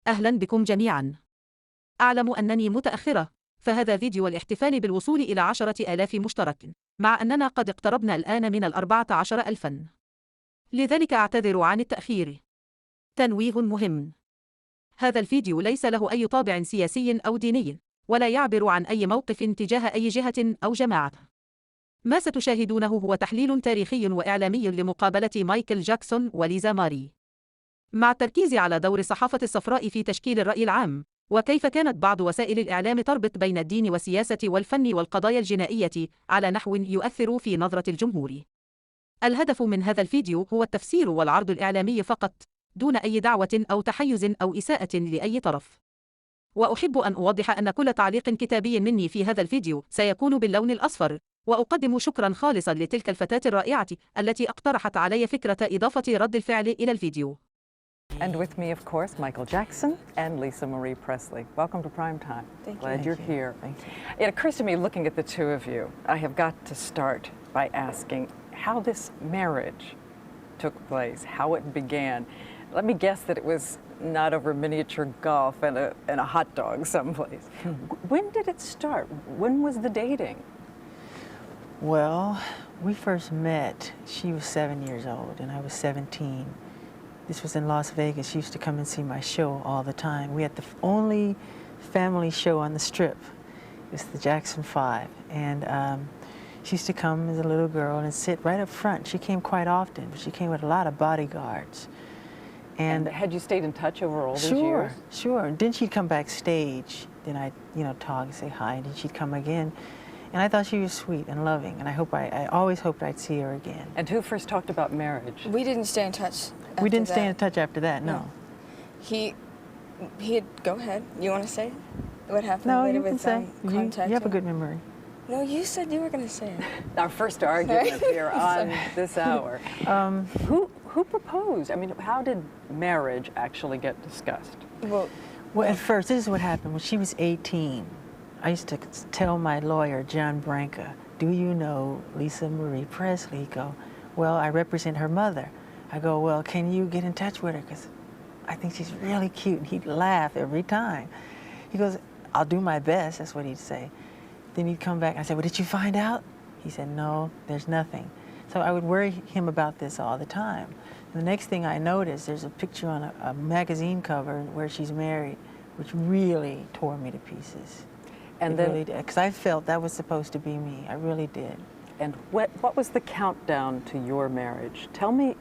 أهلا بكم جميعا. أعلم أنني متأخرة، فهذا فيديو الاحتفال بالوصول إلى 10,000 مشترك، مع أننا قد اقتربنا الآن من 14,000. لذلك أعتذر عن التأخير. تنويه مهم: هذا الفيديو ليس له أي طابع سياسي أو ديني، ولا يعبر عن أي موقف تجاه أي جهة أو جماعة. ما ستشاهدونه هو تحليل تاريخي وإعلامي لمقابلة مايكل جاكسون وليزا ماري، مع التركيز على دور الصحافة الصفراء في تشكيل الرأي العام، وكيف كانت بعض وسائل الإعلام تربط بين الدين والسياسة والفن والقضايا الجنائية على نحو يؤثر في نظرة الجمهور. الهدف من هذا الفيديو هو التفسير والعرض الإعلامي فقط، دون أي دعوة أو تحيز أو إساءة لأي طرف. وأحب أن أوضح أن كل تعليق كتابي مني في هذا الفيديو سيكون باللون الأصفر، وأقدم شكرا خالصا لتلك الفتاة الرائعة التي اقترحت علي فكرة إضافة رد الفعل إلى الفيديو. And with me, of course, Michael Jackson and Lisa Marie Presley. Welcome to Primetime. Glad you're here. Thank you. It occurs to me, looking at the two of you, I have got to start by asking how this marriage took place, how it began. Let me guess that it was not over miniature golf and a hot dog someplace. When did it start? When was the dating? Well, we first met, she was 7 years old and I was 17. This was in Las Vegas. She used to come and see my show all the time. We had the only family show on the Strip. It was the Jackson 5. And she used to come as a little girl and sit right up front. She came quite often, but she came with a lot of bodyguards. And had you stayed in touch over all these years? Sure. Then she'd come backstage. Then I'd, talk and say hi, and then she'd come again. And I thought she was sweet and loving, and I always hoped I'd see her again. And who first talked about marriage? We didn't stay in touch. We didn't stay in touch after that, no. He had, go ahead. You want to say what happened no, later you can with say. contact? You have a good memory. No, you said you were going to say it. Our first argument here on this hour. Who proposed? I mean, how did marriage actually get discussed? Well, at first, this is what happened. When she was 18, I used to tell my lawyer, John Branca, do you know Lisa Marie Presley? He'd go, well, I represent her mother. I go, well, can you get in touch with her? Because I think she's really cute. And he'd laugh every time. He goes, I'll do my best. That's what he'd say. Then he'd come back. I said, well, did you find out? He said, no, there's nothing. So I would worry him about this all the time. And the next thing I noticed, there's a picture on a magazine cover where she's married, which really tore me to pieces. And then, because I felt that was supposed to be me. I really did. And what was the countdown to your marriage? Tell me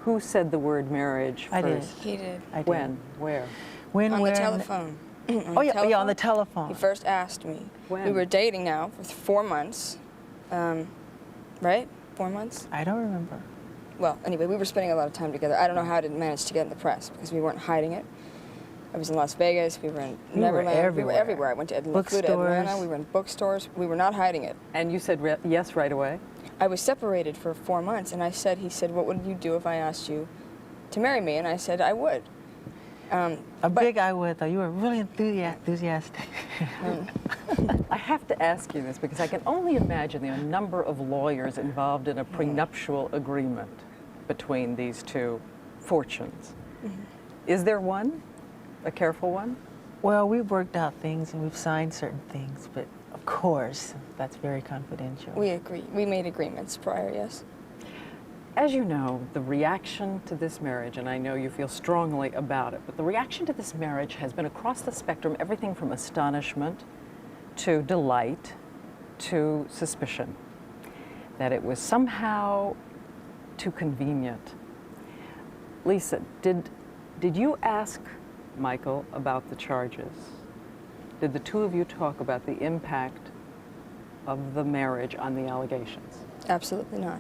who said the word marriage first? I did. He did. I did. When? Where? When? On where? the telephone. Yeah, on the telephone. He first asked me. When? We were dating now for 4 months. Right? 4 months? I don't remember. Well, anyway, we were spending a lot of time together. I don't know how I didn't manage to get in the press because we weren't hiding it. I was in Las Vegas, we were in Neverland, we were everywhere. I went to Atlanta, we were in bookstores, we were not hiding it. And you said yes right away? I was separated for 4 months, and he said, what would you do if I asked you to marry me? And I said, I would. Big I would, though. You were really enthusiastic. I have to ask you this because I can only imagine the number of lawyers involved in a prenuptial agreement between these two fortunes. Is there one? A careful one? Well, we've worked out things and we've signed certain things, but of course, that's very confidential. We agree. We made agreements prior, yes. As you know, the reaction to this marriage, and I know you feel strongly about it, but the reaction to this marriage has been across the spectrum, everything from astonishment to delight to suspicion, that it was somehow too convenient. Lisa, did you ask Michael about the charges? Did the two of you talk about the impact of the marriage on the allegations? Absolutely not.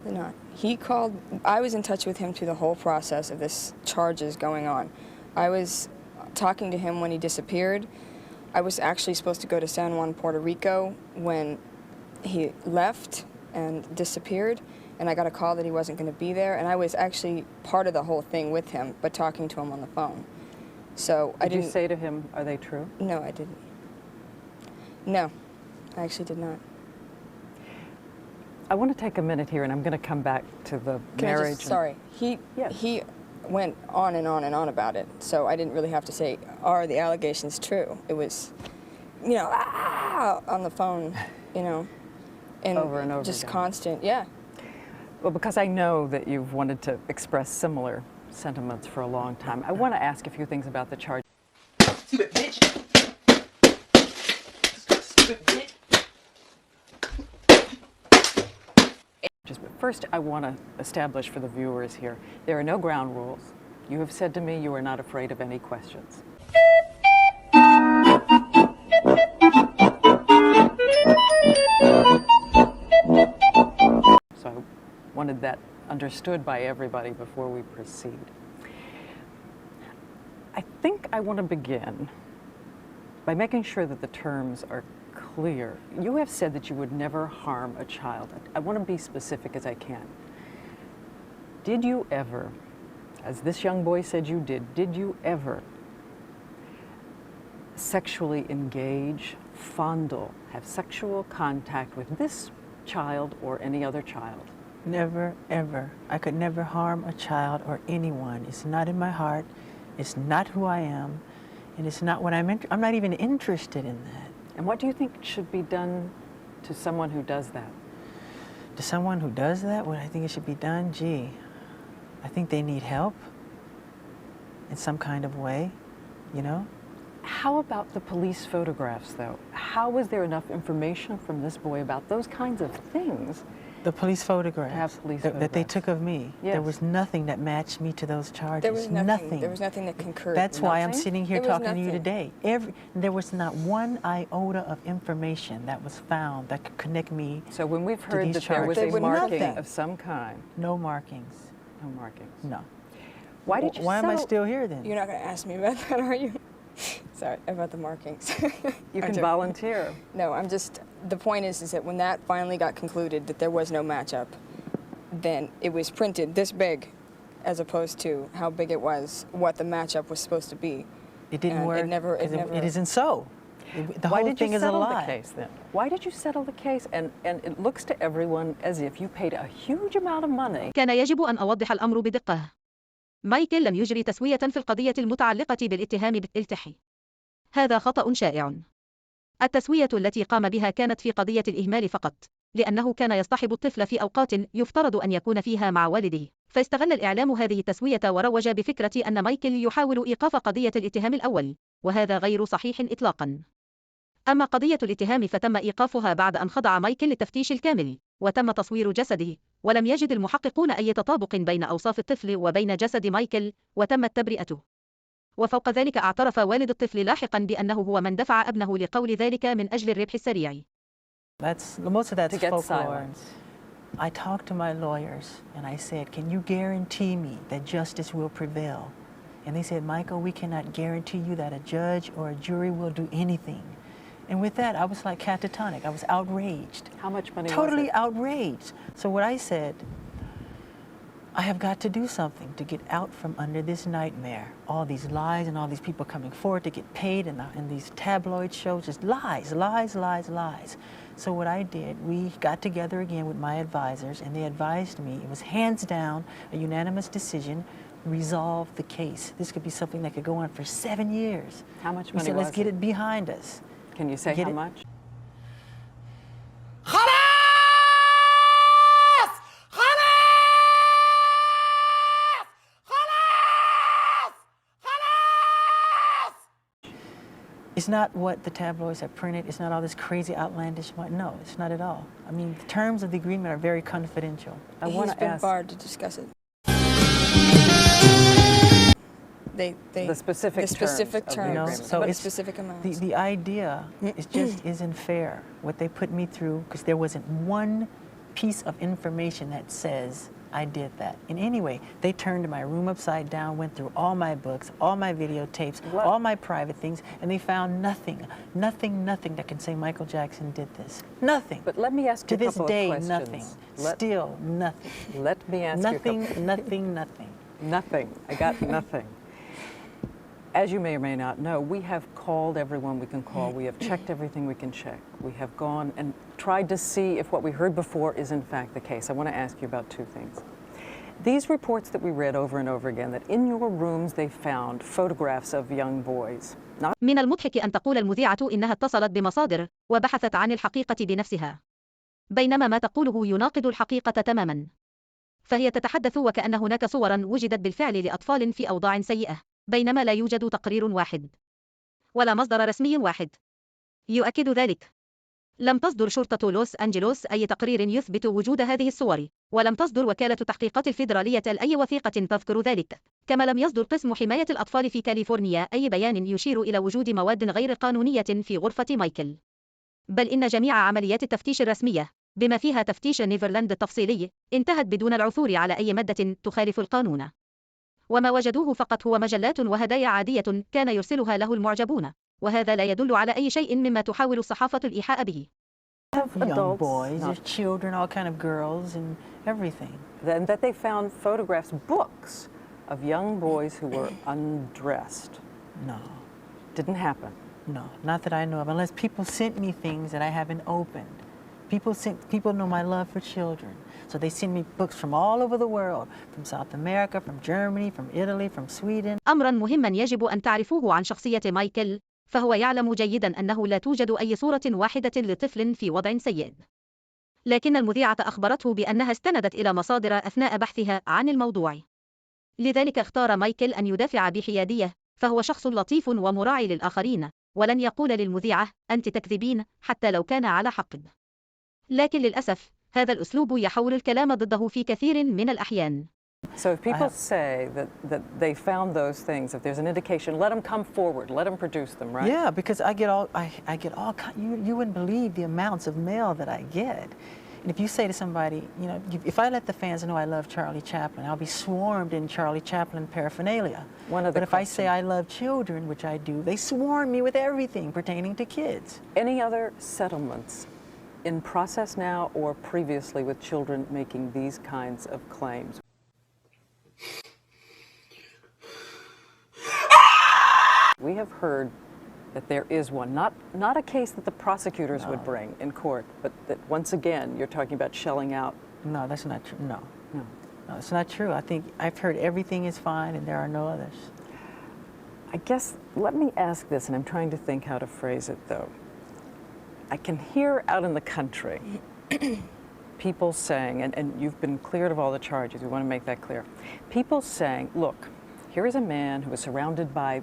Not. He called, I was in touch with him through the whole process of this charges going on. I was talking to him when he disappeared. I was actually supposed to go to San Juan, Puerto Rico when he left and disappeared. And I got a call that he wasn't going to be there, and I was actually part of the whole thing with him, but talking to him on the phone. So I didn't. Did you say to him, are they true? No, I didn't. No, I actually did not. I want to take a minute here, and I'm going to come back to the marriage. Sorry. He went on and on and on about it. So I didn't really have to say, are the allegations true? It was, you know, on the phone, you know, and Over and over just again. constant, yeah. Well, because I know that you've wanted to express similar sentiments for a long time, I want to ask a few things about the charge. Stupid bitch. Stupid bitch. But first, I want to establish for the viewers here, there are no ground rules. You have said to me you are not afraid of any questions. So I wanted that understood by everybody before we proceed. I think I want to begin by making sure that the terms are clear. You have said that you would never harm a child. I want to be specific as I can. Did you ever, as this young boy said you did you ever sexually engage, fondle, have sexual contact with this child or any other child? Never, ever. I could never harm a child or anyone. It's not in my heart. It's not who I am. And it's not what I'm not even interested in that. And what do you think should be done to someone who does that? To someone who does that, what I think it should be done, gee, I think they need help in some kind of way, you know? How about the police photographs, though? How was there enough information from this boy about those kinds of things? The police photographs, Have police that they photographs. took of me. Yes. There was nothing that matched me to those charges. There was nothing. There was nothing that concurred. That's why I'm Nothing? sitting here There was talking to you nothing. today. There was not one iota of information that was found that could connect me. So when we've heard these that there was charges. a There was marking nothing. of some kind, No markings. no markings. No. Why did you Why am I settle- still here then? You're not going to ask me about that, are you? Sorry, about the markings. You I'm can joking. volunteer. No, I'm just, the point is that when that finally got concluded that there was no matchup, then it was printed this big as opposed to how big it was, what the matchup was supposed to be. It didn't And work. it never- 'cause never- It isn't so. The Why whole did thing you is a settle lie. the case then? Why did you settle the case? And it looks to everyone as if you paid a huge amount of money. كان يجب أن أوضح الأمر بدقة. مايكل لم يجري تسوية في القضية المتعلقة بالاتهام بالتلتحي. هذا خطأ شائع. التسوية التي قام بها كانت في قضية الإهمال فقط، لأنه كان يصطحب الطفل في أوقات يفترض أن يكون فيها مع والده، فاستغل الإعلام هذه التسوية وروج بفكرة أن مايكل يحاول إيقاف قضية الاتهام الأول، وهذا غير صحيح إطلاقاً. أما قضية الاتهام فتم إيقافها بعد أن خضع مايكل للتفتيش الكامل، وتم تصوير جسده، ولم يجد المحققون أي تطابق بين أوصاف الطفل وبين جسد مايكل، وتمت تبرئته. وفوق ذلك اعترف والد الطفل لاحقاً بأنه هو من دفع ابنه لقول ذلك من أجل الربح السريع. Most of that's To get folklore. silence. I talked to my lawyers and I said, can you guarantee me that justice will prevail? And they said, Michael, we cannot guarantee you that a judge or a jury will do anything. And with that, I was like catatonic. I was outraged. How much money Totally was it? outraged. So what I said, I have got to do something to get out from under this nightmare. All these lies and all these people coming forward to get paid in these tabloid shows, just lies, lies, lies, lies. So what I did, we got together again with my advisors and they advised me, it was hands down, a unanimous decision, resolve the case. This could be something that could go on for 7 years. How much We money said, was let's get it? it behind us. Can you say Get how it? much? It's not what the tabloids have printed. It's not all this crazy outlandish. No, it's not at all. I mean, the terms of the agreement are very confidential. I want He's to been ask barred to discuss it. the specific the specific terms of the terms, agreement. So but a it's- specific amount. The idea is just isn't fair. What they put me through, because there wasn't one piece of information that says I did that. And anyway, they turned my room upside down, went through all my books, all my videotapes, What? all my private things, and they found nothing that can say Michael Jackson did this. Nothing. But let me ask to you a this couple day, of questions. nothing. Still nothing. Let me ask you a couple. Nothing. Nothing. I got nothing. As you may or may not know, we have called everyone we can call. We have checked everything we can check. We have gone and tried to see if what we heard before is in fact the case. I want to ask you about two things. These reports that we read over and over again, that in your rooms they found photographs of young boys. من المضحك أن تقول المذيعة إنها اتصلت بمصادر وبحثت عن الحقيقة بنفسها، بينما ما تقوله يناقض الحقيقة تماما. فهي تتحدث وكأن هناك صورا وجدت بالفعل لأطفال في أوضاع سيئة، بينما لا يوجد تقرير واحد ولا مصدر رسمي واحد يؤكد ذلك. لم تصدر شرطة لوس أنجلوس أي تقرير يثبت وجود هذه الصور، ولم تصدر وكالة التحقيقات الفيدرالية أي وثيقة تذكر ذلك، كما لم يصدر قسم حماية الأطفال في كاليفورنيا أي بيان يشير إلى وجود مواد غير قانونية في غرفة مايكل. بل إن جميع عمليات التفتيش الرسمية، بما فيها تفتيش نيفرلاند التفصيلي، انتهت بدون العثور على أي مادة تخالف القانون. وما وجدوه فقط هو مجلات وهدايا عادية كان يرسلها له المعجبون، وهذا لا يدل على أي شيء مما تحاول الصحافة الإيحاء به. Young boys, there's children, all kind of girls and everything. And that they found photographs, books of young boys who were undressed. No. Didn't happen. No, not that I know of, unless people sent me things that I haven't opened. People know my love for children. So they send me books from all over the world, from South America, from Germany, from Italy, from Sweden. أمرا مهما يجب أن تعرفوه عن شخصية مايكل، فهو يعلم جيدا أنه لا توجد أي صورة واحدة لطفل في وضع سيء. لكن المذيعة أخبرته بأنها استندت إلى مصادر أثناء بحثها عن الموضوع. لذلك اختار مايكل أن يدافع بحيادية، فهو شخص لطيف ومراعي للآخرين، ولن يقول للمذيعة أنت تكذبين حتى لو كان على حق. لكن للأسف هذا الأسلوب يحول الكلام ضده في كثير من الأحيان. So if people say that they found those things, if there's an indication, let them come forward, let them produce them, right? Yeah, because I get all you wouldn't believe the amounts of mail that I get. And if you say to somebody, you know, if I let the fans know I love Charlie Chaplin, I'll be swarmed in Charlie Chaplin paraphernalia. But if I say I love children, which I do, they swarm me with everything pertaining to kids. Any other settlements in process now or previously with children making these kinds of claims? We have heard that there is one, not a case that the prosecutors would bring in court, but that once again you're talking about shelling out. No, that's not true. No, it's not true. I think I've heard everything is fine and there are no others. I guess, let me ask this, and I'm trying to think how to phrase it though. I can hear out in the country people saying, and you've been cleared of all the charges, we want to make that clear. People saying, look, here is a man who is surrounded by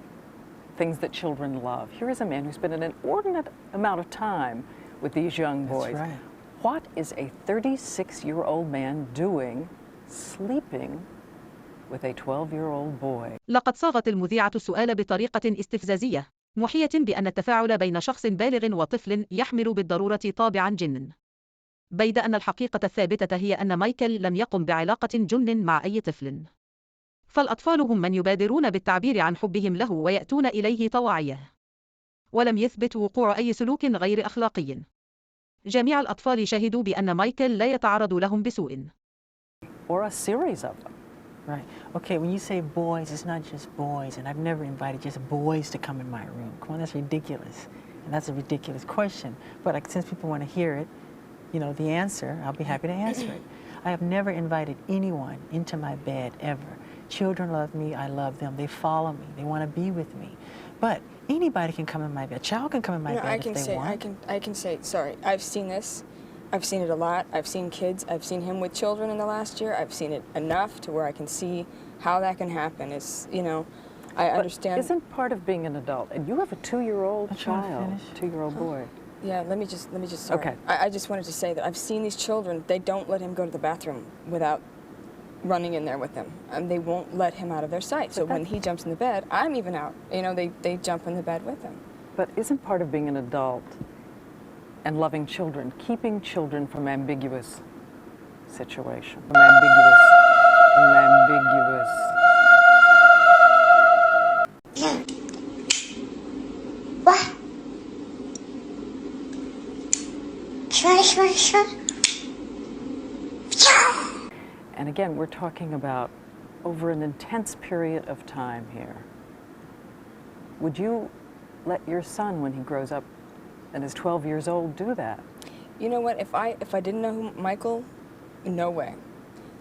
things that children love. Here is a man who's been an inordinate amount of time with these young boys. That's right. What is a 36-year-old man doing sleeping with a 12-year-old boy? لقد صاغت المذيعة السؤال بطريقة استفزازية، محية بأن التفاعل بين شخص بالغ وطفل يحمل بالضرورة طابعا جن، بيد أن الحقيقة الثابتة هي أن مايكل لم يقم بعلاقة جن مع أي طفل. فالأطفال هم من يبادرون بالتعبير عن حبهم له ويأتون إليه طواعية، ولم يثبت وقوع أي سلوك غير أخلاقي. جميع الأطفال شهدوا بأن مايكل لا يتعرض لهم بسوء. Or a series of them. Right. Okay, when you say boys, it's not just boys, and I've never invited just boys to come in my room. Come on, that's ridiculous. And that's a ridiculous question. But since people want to hear it, you know, the answer, I'll be happy to answer it. I have never invited anyone into my bed ever. Children love me, I love them, they follow me, they want to be with me. But anybody can come in my bed. A child can come in my bed if they want. I can say, sorry, I've seen this. I've seen it a lot. I've seen kids. I've seen him with children in the last year. I've seen it enough to where I can see how that can happen. It's, you know, I understand. Isn't part of being an adult, and you have a 2-year-old child, 2-year-old boy. Yeah, let me just, sorry. Okay. I just wanted to say that I've seen these children, they don't let him go to the bathroom without running in there with him. And they won't let him out of their sight. So when he jumps in the bed, I'm even out. You know, they jump in the bed with him. But isn't part of being an adult and loving children, keeping children from ambiguous situation, from ambiguous. What? Sure. And again, we're talking about over an intense period of time here. Would you let your son, when he grows up and is 12 years old, do that? You know what? If I didn't know who Michael, no way.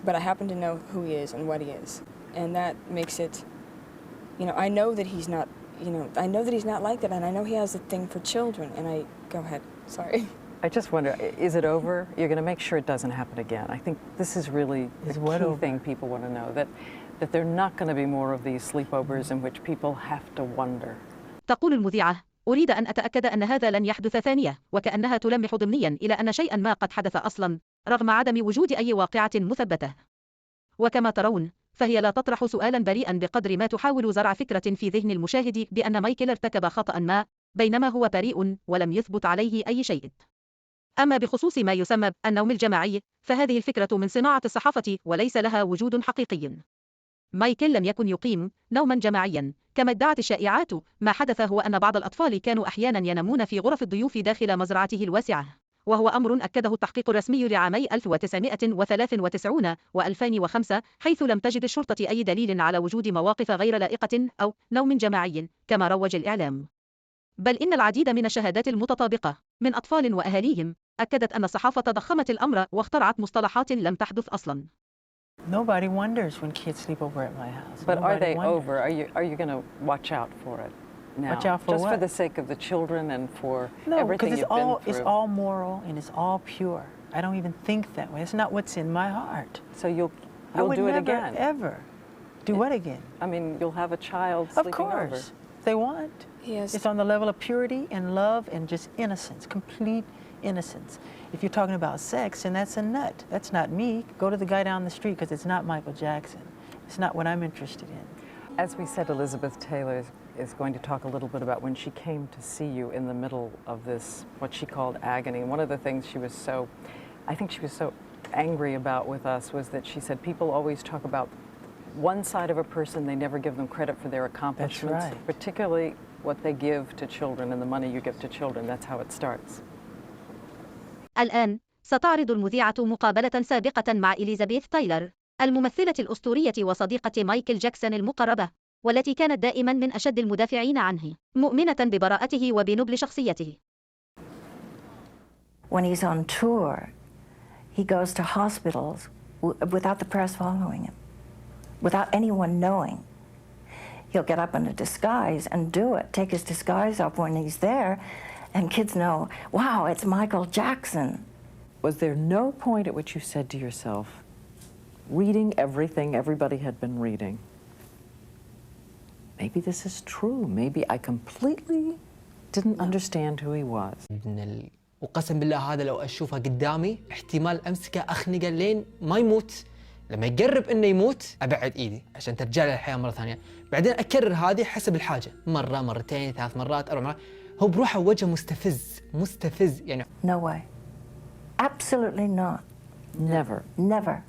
but I happen to know who he is and what he is. And that makes it, you know, I know that he's not, you know, I know that he's not like that, and I know he has a thing for children, and go ahead, sorry. I just wonder, is it over? You're going to make sure it doesn't happen again. I think this is really the key thing people want to know, that there are not going to be more of these sleepovers in which people have to wonder. تقول المذيعة: أريد أن أتأكد أن هذا لن يحدث ثانية، وكأنها تلمح ضمنيا إلى أن شيئا ما قد حدث أصلا، رغم عدم وجود أي واقعة مثبتة. وكما ترون، فهي لا تطرح سؤالا بريئا بقدر ما تحاول زرع فكرة في ذهن المشاهد بأن مايكل ارتكب خطأ ما، بينما هو بريء ولم يثبت عليه أي شيء. أما بخصوص ما يسمى النوم الجماعي، فهذه الفكرة من صناعة الصحافة وليس لها وجود حقيقي. مايكل لم يكن يقيم نوما جماعيا كما ادعت الشائعات. ما حدث هو أن بعض الأطفال كانوا أحيانا ينامون في غرف الضيوف داخل مزرعته الواسعة، وهو أمر أكده التحقيق الرسمي لعامي 1993 و2005، حيث لم تجد الشرطة أي دليل على وجود مواقف غير لائقة أو نوم جماعي كما روج الإعلام. بل إن العديد من الشهادات المتطابقة من أطفال وأهاليهم أكدت أن الصحافة ضخمت الأمر واخترعت مصطلحات لم تحدث أصلاً. Nobody wonders when kids sleep over at my house. But Nobody are they wonders. over? Are you going to watch out for it now? Watch out for just what? for the sake of the children and for No, everything because you've been through? it's all moral and it's all pure. I don't even think that way. It's not what's in my heart. So you'll I would do it never, again? ever do what again? I mean, you'll have a child Of sleeping course, over. if they want. Yes. It's on the level of purity and love and just innocence, complete innocence. If you're talking about sex, and that's a nut. That's not me. Go to the guy down the street because it's not Michael Jackson. It's not what I'm interested in. As we said, Elizabeth Taylor is going to talk a little bit about when she came to see you in the middle of this, what she called agony. And one of the things I think she was so angry about with us was that she said people always talk about one side of a person, they never give them credit for their accomplishments. That's right. Particularly what they give to children and the money you give to children. That's how it starts. الآن ستعرض المذيعة مقابلة سابقة مع إليزابيث تايلر، الممثلة الأسطورية وصديقة مايكل جاكسون المقربة، والتي كانت دائما من أشد المدافعين عنه، مؤمنة ببراءته وبنبل شخصيته. When he's on tour, he goes to hospitals without the press following him, without anyone knowing. He'll get up in a disguise and do it, take his disguise off when he's there, and kids know, wow, it's Michael Jackson. Was there no point at which you said to yourself, reading everything everybody had been reading, maybe this is true, maybe I completely didn't understand who he was? وقسم بالله هذا لو أشوفه قدامي احتمال أمسكه أخنقه لين ما يموت. لما يقرب إنه يموت أبعد إيدي عشان ترجع له الحياة مرة ثانية. بعدين أكرر هذه حسب الحاجة، مرة مرتين 3 مرات 4 مرات. هو بروحه وجه مستفز يعني. No way. Absolutely not. Never. Never.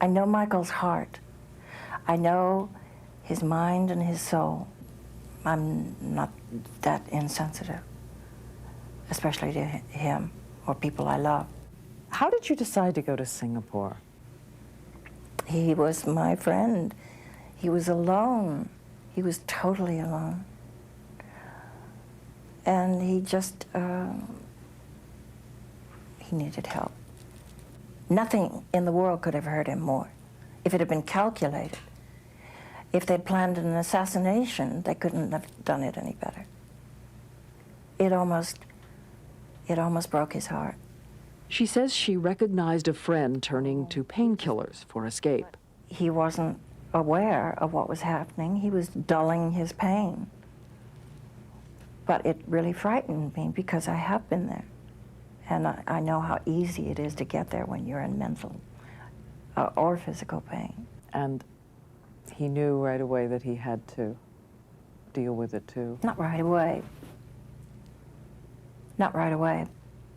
I know Michael's heart. I know his mind and his soul. I'm not that insensitive, especially to him or people I love. How did you decide to go to Singapore? He was my friend. He was alone. He was totally alone. And he just, he needed help. Nothing in the world could have hurt him more. If it had been calculated, if they'd planned an assassination, they couldn't have done it any better. It almost broke his heart. She says she recognized a friend turning to painkillers for escape. He wasn't aware of what was happening. He was dulling his pain. But it really frightened me because I have been there. And I know how easy it is to get there when you're in mental or physical pain. And he knew right away that he had to deal with it too. Not right away. Not right away,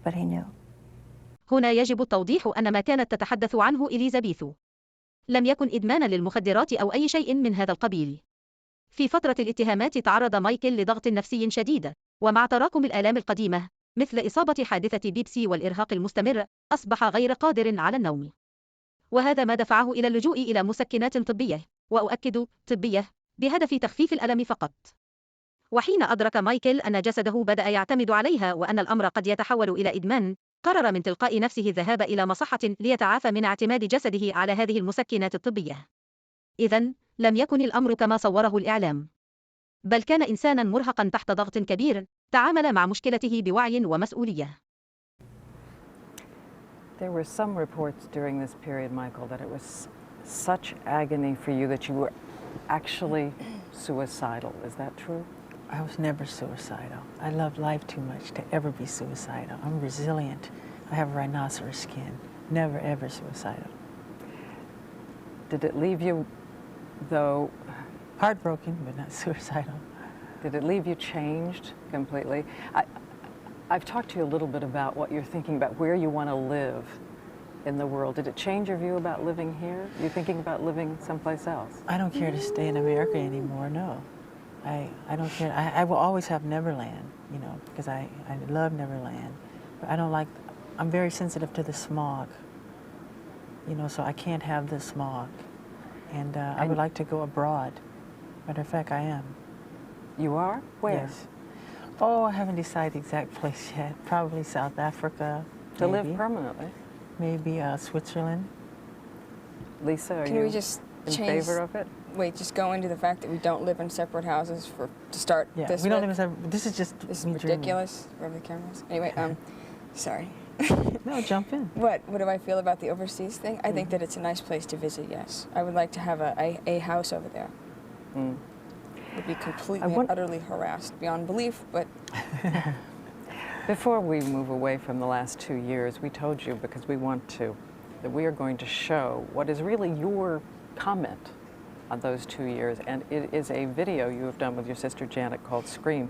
but he knew. هنا يجب التوضيح أن ما كانت تتحدث عنه إليزابيث لم يكن إدمانا للمخدرات أو أي شيء من هذا القبيل. في فترة الاتهامات تعرض مايكل لضغط نفسي شديد، ومع تراكم الآلام القديمة مثل إصابة حادثة بيبسي والإرهاق المستمر أصبح غير قادر على النوم، وهذا ما دفعه إلى اللجوء إلى مسكنات طبية، وأؤكد طبية، بهدف تخفيف الألم فقط. وحين أدرك مايكل أن جسده بدأ يعتمد عليها وأن الأمر قد يتحول إلى إدمان، قرر من تلقاء نفسه الذهاب إلى مصحة ليتعافى من اعتماد جسده على هذه المسكنات الطبية. إذن، لم يكن الأمر كما صوره الإعلام، بل كان إنساناً مرهقاً تحت ضغط كبير، تعامل مع مشكلته بوعي ومسؤولية. There were some reports during this period, Michael, that it was such agony for you that you were actually suicidal. Is that true? I was never suicidal. I love life too much to ever be suicidal. I'm resilient. I have rhinoceros skin. Never, ever suicidal. Did it leave you, though, Heartbroken, but not suicidal. did it leave you changed completely? I've talked to you a little bit about what you're thinking about, where you want to live in the world. Did it change your view about living here? You're thinking about living someplace else? I don't care to stay in America anymore, no. I don't care. I will always have Neverland, you know, because I love Neverland. But I don't like, I'm very sensitive to the smog, you know, so I can't have the smog. And I would like to go abroad. Matter of fact, I am. You are? Where? Yes. Oh, I haven't decided the exact place yet. Probably South Africa. To maybe. live permanently? Maybe Switzerland. Lisa, are Can you we just in change, favor of it? wait, just go into the fact that we don't live in separate houses to start Yeah, this we don't with? even. This is just This is me dreaming. ridiculous, wherever the camera is. Anyway, sorry. No, jump in. What do I feel about the overseas thing? I think that it's a nice place to visit, yes. I would like to have a house over there. Mm. Would be completely and utterly harassed beyond belief, but Before we move away from the last 2 years, we told you, because we want to, that we are going to show what is really your comment on those 2 years. And it is a video you have done with your sister Janet called Scream.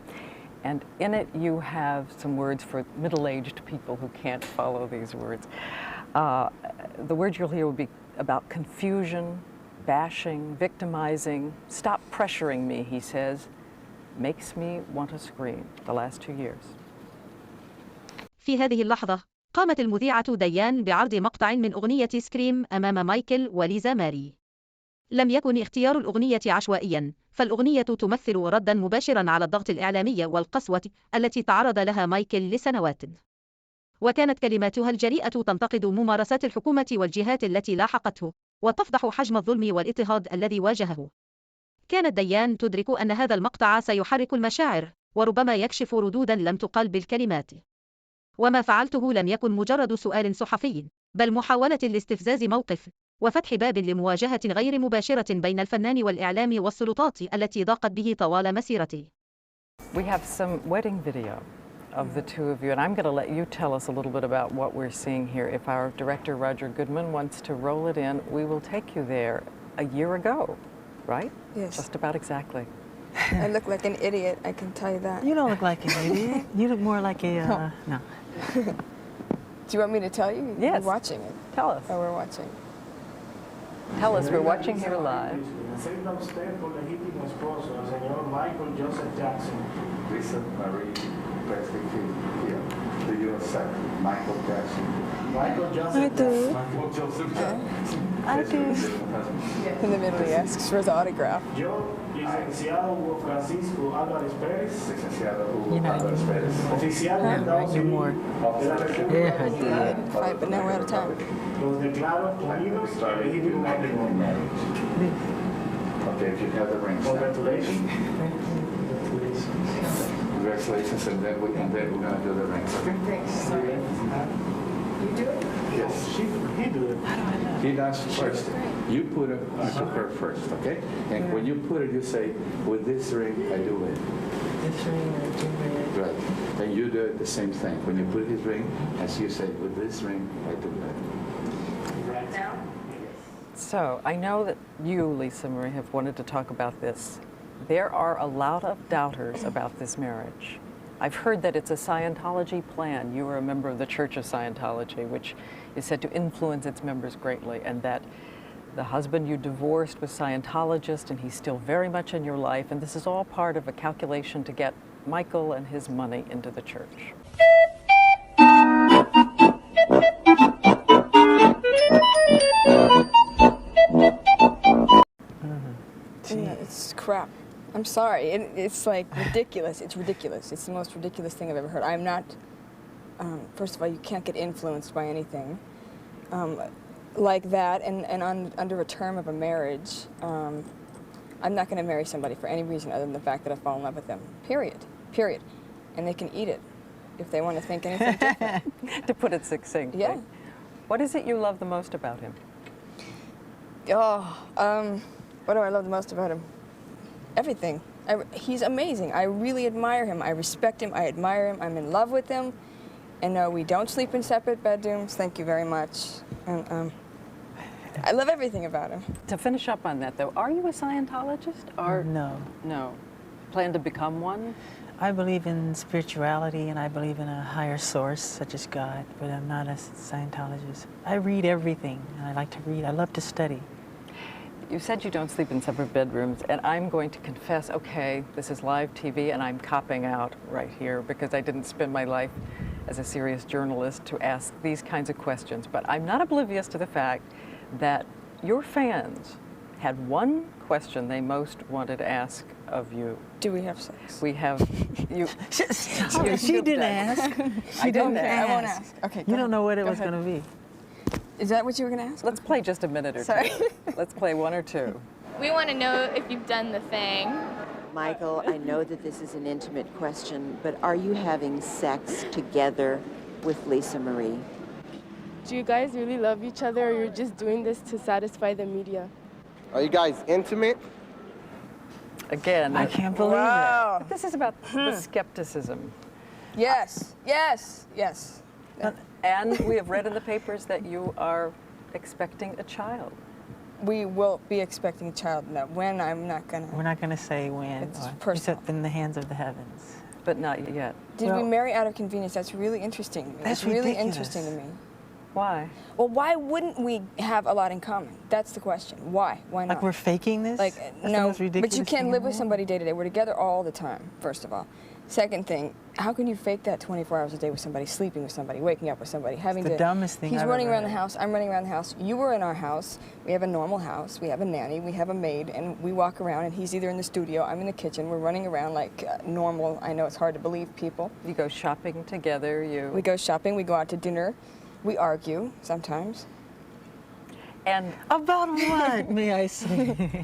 And in it you have some words for middle-aged people who can't follow these words. The words you'll hear will be about confusion, bashing, victimizing. Stop pressuring me, he says. Makes me want to scream. The last 2 years. في هذه اللحظة، قامت المذيعة ديان بعرض مقطع من أغنية سكريم أمام مايكل وليزا ماري. لم يكن اختيار الأغنية عشوائياً، فالأغنية تمثل رداً مباشراً على الضغط الإعلامي والقسوة التي تعرض لها مايكل لسنوات. وكانت كلماتها الجريئة تنتقد ممارسات الحكومة والجهات التي لاحقته، وتفضح حجم الظلم والاضطهاد الذي واجهه. كانت ديان تدرك أن هذا المقطع سيحرك المشاعر، وربما يكشف ردوداً لم تقال بالكلمات. وما فعلته لم يكن مجرد سؤال صحفي، بل محاولة لاستفزاز موقف، وفتح باب لمواجهة غير مباشرة بين الفنان والإعلام والسلطات التي ضاقت به طوال مسيرته. We have some wedding video of the two of you, and I'm going to let you tell us a little bit about what we're seeing here. If our director, Roger Goodman, wants to roll it in, we will take you there a year ago, right? Yes. Just about exactly. I look like an idiot, I can tell you that. You don't look like an idiot. You look more like a no. Do you want me to tell you? Yes. You're watching it. Tell us. Oh, we're watching. Tell us, we're watching here live. Acepta usted por legítimo esposo al señor Michael Joseph Jackson. Lisa Marie Presley here. Do you accept Michael Jackson? Michael Joseph I do. Michael Joseph Jackson. I do. In the middle, he asks for his autograph. Yo, licenciado Hugo Francisco Álvarez Pérez, Licenciado Hugo You know, Álvarez Pérez. oficial del Estado do Civil more. de la República Yeah, I Dominicana, did. Fight, but now we're out of time. los declaro unidos en legítimo matrimonio. Okay, if you have the rings now. Congratulations. Congratulations, and then we're going to do the rings, okay? Yes. He do it. He does first. You put it to her first, okay? And when you put it, you say, with this ring, I do it. This ring I do it. Right. And you do it the same thing. When you put his ring, as you say, with this ring, I do it. So, I know that you, Lisa Marie, have wanted to talk about this. There are a lot of doubters about this marriage. I've heard that it's a Scientology plan. You are a member of the Church of Scientology, which is said to influence its members greatly, and that the husband you divorced was Scientologist, and he's still very much in your life, and this is all part of a calculation to get Michael and his money into the church. Yeah, it's crap. I'm sorry. It's like ridiculous. It's ridiculous. It's the most ridiculous thing I've ever heard. I'm not, first of all, you can't get influenced by anything like that. And under a term of a marriage, I'm not going to marry somebody for any reason other than the fact that I fall in love with them. Period. Period. And they can eat it if they want to think anything different. To put it succinctly. Yeah. What is it you love the most about him? Oh, what do I love the most about him? Everything. He's amazing. I really admire him. I respect him. I admire him. I'm in love with him. And no, we don't sleep in separate bedrooms. Thank you very much. And, I love everything about him. To finish up on that, though, are you a Scientologist? Or No. No. Plan to become one? I believe in spirituality and I believe in a higher source, such as God, but I'm not a Scientologist. I read everything, and I like to read. I love to study. You said you don't sleep in separate bedrooms, and I'm going to confess, okay, this is live TV, and I'm copping out right here because I didn't spend my life as a serious journalist to ask these kinds of questions. But I'm not oblivious to the fact that your fans had one question they most wanted to ask of you. Do we have sex? We have you. She didn't ask. I didn't Okay, ask. I won't ask. Okay, You don't know what it Go was ahead. going to be. Is that what you were going to ask? Let's play just a minute or Sorry. two. Let's play one or two. We want to know if you've done the thing. Michael, I know that this is an intimate question, but are you having sex together with Lisa Marie? Do you guys really love each other, or you're just doing this to satisfy the media? Are you guys intimate? Again, I can't believe Wow. But this is about the skepticism. Yes, yes, yes. And we have read in the papers that you are expecting a child. We will be expecting a child. No, when, I'm not going to. it. We're not going to say when. It's or- personal. It's up in the hands of the heavens. But not yet. Did we Well- marry out of convenience? That's really interesting to me. That's It's really ridiculous. interesting to me. Why? Well, why wouldn't we have a lot in common? That's the question. Why? Why not? Like we're faking this? Like, That's the no, most ridiculous but you can't thing live in the with world. somebody day to day. We're together all the time, first of all. Second thing, how can you fake that 24 hours a day with somebody, sleeping with somebody, waking up with somebody, having the to... dumbest thing He's I've running ever around the heard. house, I'm running around the house, you were in our house, we have a normal house, we have a nanny, we have a maid, and we walk around, and he's either in the studio, I'm in the kitchen, we're running around like normal. I know it's hard to believe people. You go shopping together, We go shopping, we go out to dinner, we argue sometimes. And About what, may I say?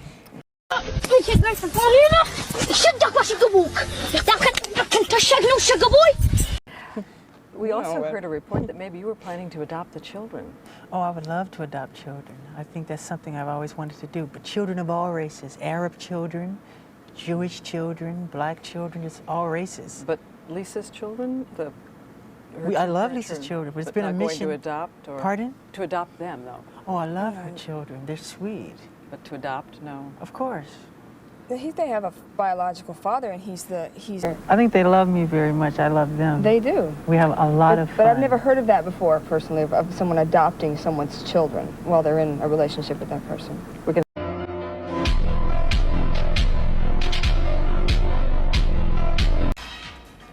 we also No, heard a report that maybe you were planning to adopt the children. Oh, I would love to adopt children. I think that's something I've always wanted to do. But children of all races, Arab children, Jewish children, black children, just all races. But Lisa's children, I love Lisa's children, but it's been a not mission. going to adopt? Or Pardon? To adopt them, though. Oh, I love her children. They're sweet. But to adopt, no. Of course. They have a biological father, and he's... I think they love me very much. I love them. They do. We have a lot of fun. But I've never heard of that before, personally, of someone adopting someone's children while they're in a relationship with that person.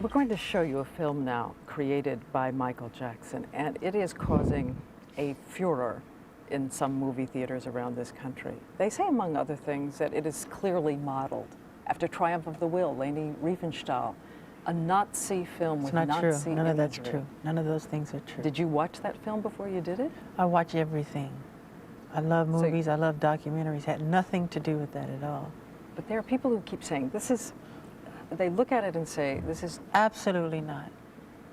We're going to show you a film now created by Michael Jackson, and it is causing a furor in some movie theaters around this country. They say, among other things, that it is clearly modeled after Triumph of the Will, Leni Riefenstahl, a Nazi film with It's not Nazi true. None of that's imagery. true. None of those things are true. Did you watch that film before you did it? I watch everything. I love So- movies. I love documentaries. Had nothing to do with that at all. But there are people who keep saying, this is, they look at it and say, this is, Absolutely not.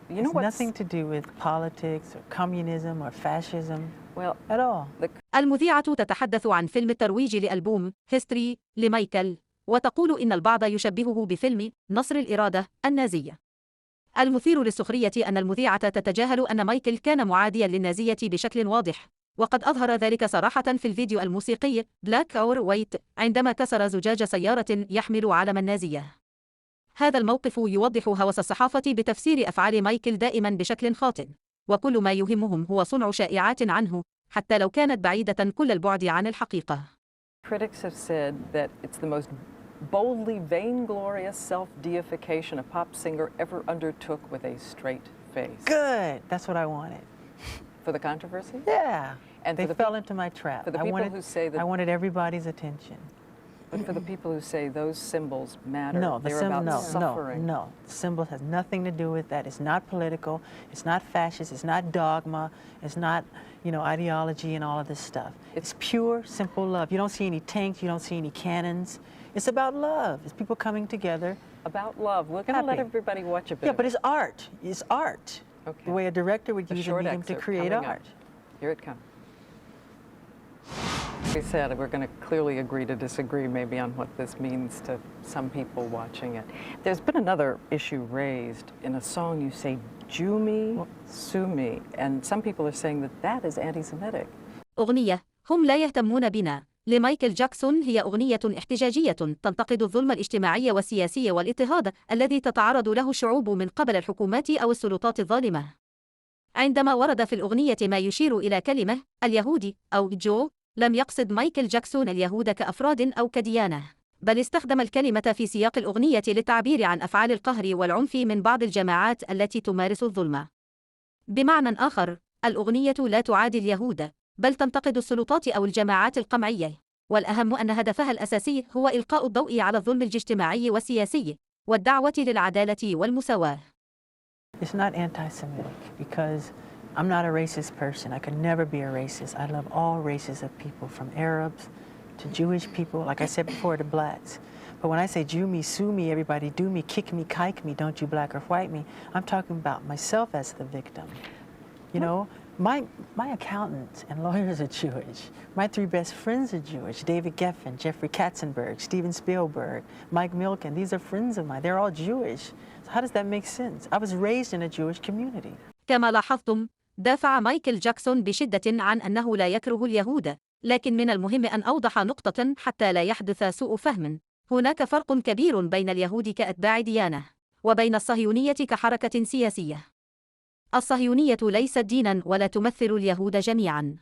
you know It's what's, nothing to do with politics or communism or fascism well, at all. المذيعة تتحدث عن فيلم الترويج لألبوم هيستوري لمايكل، وتقول إن البعض يشبهه بفيلم نصر الإرادة النازية. المثير للسخرية أن المذيعة تتجاهل أن مايكل كان معاديا للنازية بشكل واضح، وقد أظهر ذلك صراحة في الفيديو الموسيقي بلاك أور وايت عندما كسر زجاج سيارة يحمل علم النازية. هذا الموقف يوضح هوس الصحافة بتفسير أفعال مايكل دائما بشكل خاطئ، وكل ما يهمهم هو صنع شائعات عنه حتى لو كانت بعيدة كل البعد عن الحقيقة. Critics have said that it's the most boldly vainglorious self-deification a pop singer ever undertook with a straight face. Good. That's what I wanted. For the controversy? Yeah. And they for the fell into my trap. for the I people wanted, who say that- I wanted everybody's attention. But for the people who say those symbols matter, No, they're about suffering. No. Symbols has nothing to do with that. It's not political. It's not fascist. It's not dogma. It's not, ideology and all of this stuff. It's pure, simple love. You don't see any tanks. You don't see any cannons. It's about love. It's people coming together. About love. We're going to let everybody watch a bit. Yeah, but it's art. It's art. Okay. The way a director would use a medium to create art. Here it comes. We said we're going to clearly agree to disagree maybe on what this means to some people watching it. There's been another issue raised. In a song you say, "Jumi, Sumi," and some people are saying that that is anti-Semitic. أغنية هم لا يهتمون بنا لمايكل جاكسون هي أغنية احتجاجية تنتقد الظلم الاجتماعي والسياسي والاضطهاد الذي تتعرض له الشعوب من قبل الحكومات أو السلطات الظالمة. عندما ورد في الأغنية ما يشير إلى كلمة اليهودي أو جو، لم يقصد مايكل جاكسون اليهود كأفراد أو كديانة، بل استخدم الكلمة في سياق الأغنية للتعبير عن أفعال القهر والعنف من بعض الجماعات التي تمارس الظلم. بمعنى آخر، الأغنية لا تعادي اليهود، بل تنتقد السلطات أو الجماعات القمعية، والأهم أن هدفها الأساسي هو إلقاء الضوء على الظلم الاجتماعي والسياسي والدعوة للعدالة والمساواة. It's not anti-Semitic because I'm not a racist person. I could never be a racist. I love all races of people, from Arabs to Jewish people, like I said before, to blacks. But when I say Jew me, sue me, everybody do me, kick me, kike me, don't you black or white me, I'm talking about myself as the victim. My accountants and lawyers are Jewish. My three best friends are Jewish. David Geffen, Jeffrey Katzenberg, Steven Spielberg, Mike Milken. These are friends of mine. They're all Jewish. So how does that make sense? I was raised in a Jewish community. كما لاحظتم، دافع مايكل جاكسون بشدة عن أنه لا يكره اليهود، لكن من المهم أن أوضح نقطة حتى لا يحدث سوء فهم. هناك فرق كبير بين اليهود كأتباع ديانة وبين الصهيونية كحركة سياسية. الصهيونية ليست ديناً ولا تمثل اليهود جميعاً،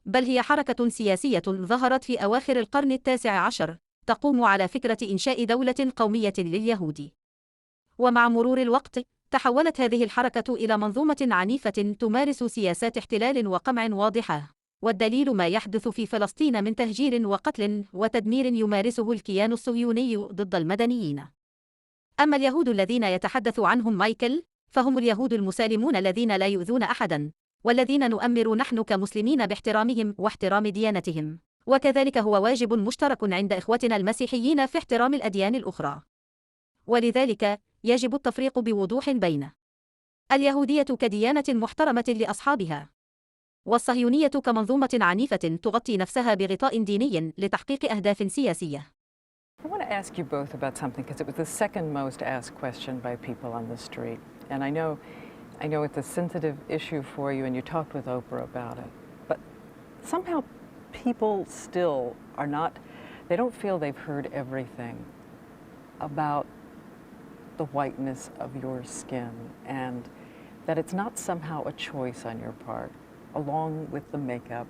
بل هي حركة سياسية ظهرت في أواخر القرن التاسع عشر تقوم على فكرة إنشاء دولة قومية لليهود. ومع مرور الوقت تحولت هذه الحركة إلى منظومة عنيفة تمارس سياسات احتلال وقمع واضحة، والدليل ما يحدث في فلسطين من تهجير وقتل وتدمير يمارسه الكيان الصهيوني ضد المدنيين. أما اليهود الذين يتحدث عنهم مايكل فهم اليهود المسالمون الذين لا يؤذون أحداً، والذين نؤمر نحن كمسلمين باحترامهم واحترام ديانتهم، وكذلك هو واجب مشترك عند إخوتنا المسيحيين في احترام الأديان الأخرى. ولذلك يجب التفريق بوضوح بين اليهودية كديانة محترمة لأصحابها، والصهيونية كمنظومة عنيفة تغطي نفسها بغطاء ديني لتحقيق أهداف سياسية. I want to ask you both about something because it was the second most asked question by people on the street. And I know it's a sensitive issue for you and you talked with Oprah about it. But somehow people still are not, they don't feel they've heard everything about the whiteness of your skin and that it's not somehow a choice on your part, along with the makeup,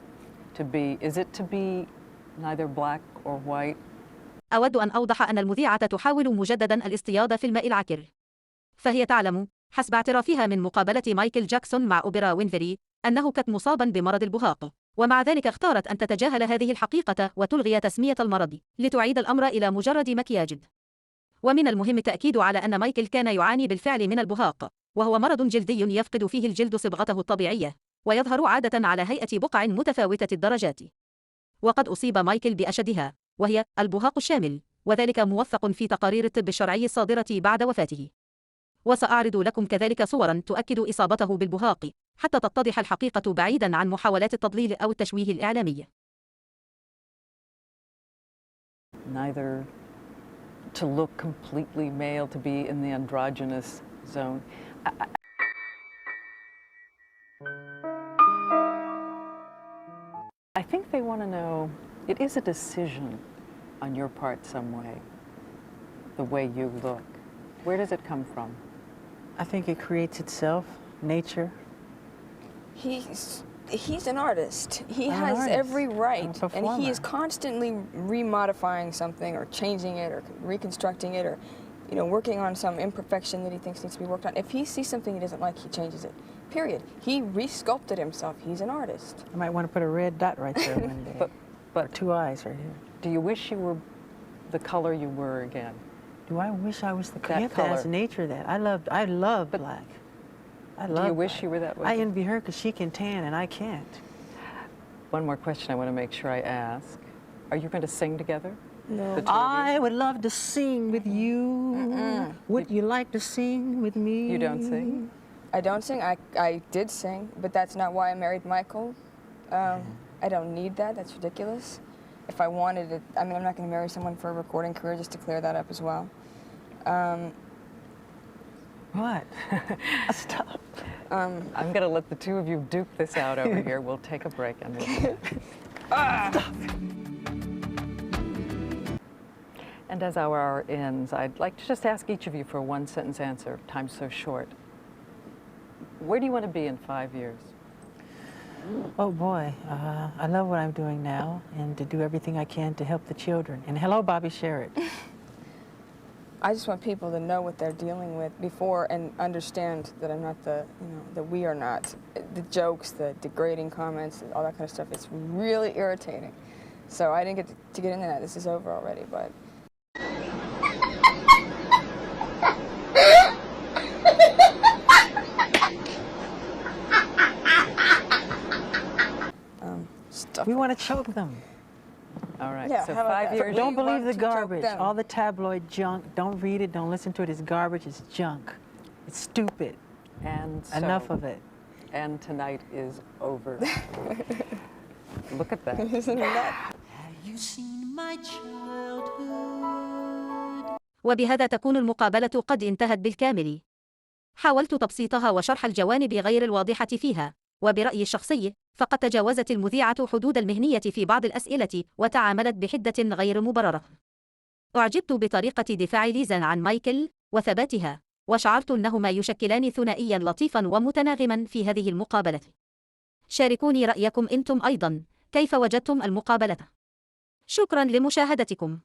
is it to be neither black or white? أود أن أوضح أن المذيعة تحاول مجدداً الاصطياد في الماء العكر. فهي تعلم، حسب اعترافها من مقابلة مايكل جاكسون مع أوبرا وينفري، أنه كان مصاباً بمرض البهاق، ومع ذلك اختارت أن تتجاهل هذه الحقيقة وتلغي تسمية المرض لتعيد الأمر إلى مجرد مكياج. ومن المهم التأكيد على أن مايكل كان يعاني بالفعل من البهاق، وهو مرض جلدي يفقد فيه الجلد صبغته الطبيعية، ويظهر عادة على هيئة بقع متفاوتة الدرجات. وقد أصيب مايكل بأشدها، وهي البهاق الشامل، وذلك موثق في تقارير الطب الشرعي الصادرة بعد وفاته. وسأعرض لكم كذلك صوراً تؤكد إصابته بالبهاق حتى تتضح الحقيقة بعيداً عن محاولات التضليل أو التشويه الإعلامي. Neither to look completely male, to be in the androgynous zone. I think they want to know, it is a decision on your part some way, the way you look. Where does it come from? I think it creates itself, nature. He's an artist. He has every right, and he is constantly remodifying something or changing it or reconstructing it or, working on some imperfection that he thinks needs to be worked on. If he sees something he doesn't like, he changes it. Period. He re-sculpted himself. He's an artist. I might want to put a red dot right there one day. Or two eyes right here. Do you wish you were the color you were again? Do I wish I was the That color? You have to ask color. nature that. I love black. I love Do you wish black. you were that way? I envy her because she can tan and I can't. One more question I want to make sure I ask. Are you going to sing together? No. The two of you? I would love to sing with you. Would you like to sing with me? You don't sing? I don't sing. I did sing, but that's not why I married Michael. I don't need that. That's ridiculous. If I wanted it, I mean, I'm not going to marry someone for a recording career, just to clear that up as well. What? Stop. I'm going to let the two of you duke this out over here. We'll take a break and we'll Stop. And as our hour ends, I'd like to just ask each of you for a one-sentence answer. Time's so short. Where do you want to be in 5 years? Oh boy, I love what I'm doing now and to do everything I can to help the children. And hello, Bobby Sherritt. I just want people to know what they're dealing with before and understand that I'm not the, that we are not. The jokes, the degrading comments, all that kind of stuff, it's really irritating. So I didn't get to get into that. This is over already, but. We want to choke them. All right, Yeah, so how about 5 that? years. Don't We believe want the to choke garbage. them. All the tabloid junk. Don't read it. Don't listen to it. It's garbage. It's junk. It's stupid. And so, Enough of it. And tonight is over. Look at that. Isn't that? Have you seen my childhood? وبهذا تكون المقابلة قد انتهت بالكامل. حاولت تبسيطها وشرح الجوانب غير الواضحة فيها، وبرأيي الشخصي فقد تجاوزت المذيعة حدود المهنية في بعض الأسئلة وتعاملت بحدة غير مبررة. أعجبت بطريقة دفاع ليزا عن مايكل وثباتها، وشعرت أنهما يشكلان ثنائيا لطيفا ومتناغما في هذه المقابلة. شاركوني رأيكم أنتم أيضا، كيف وجدتم المقابلة؟ شكرا لمشاهدتكم.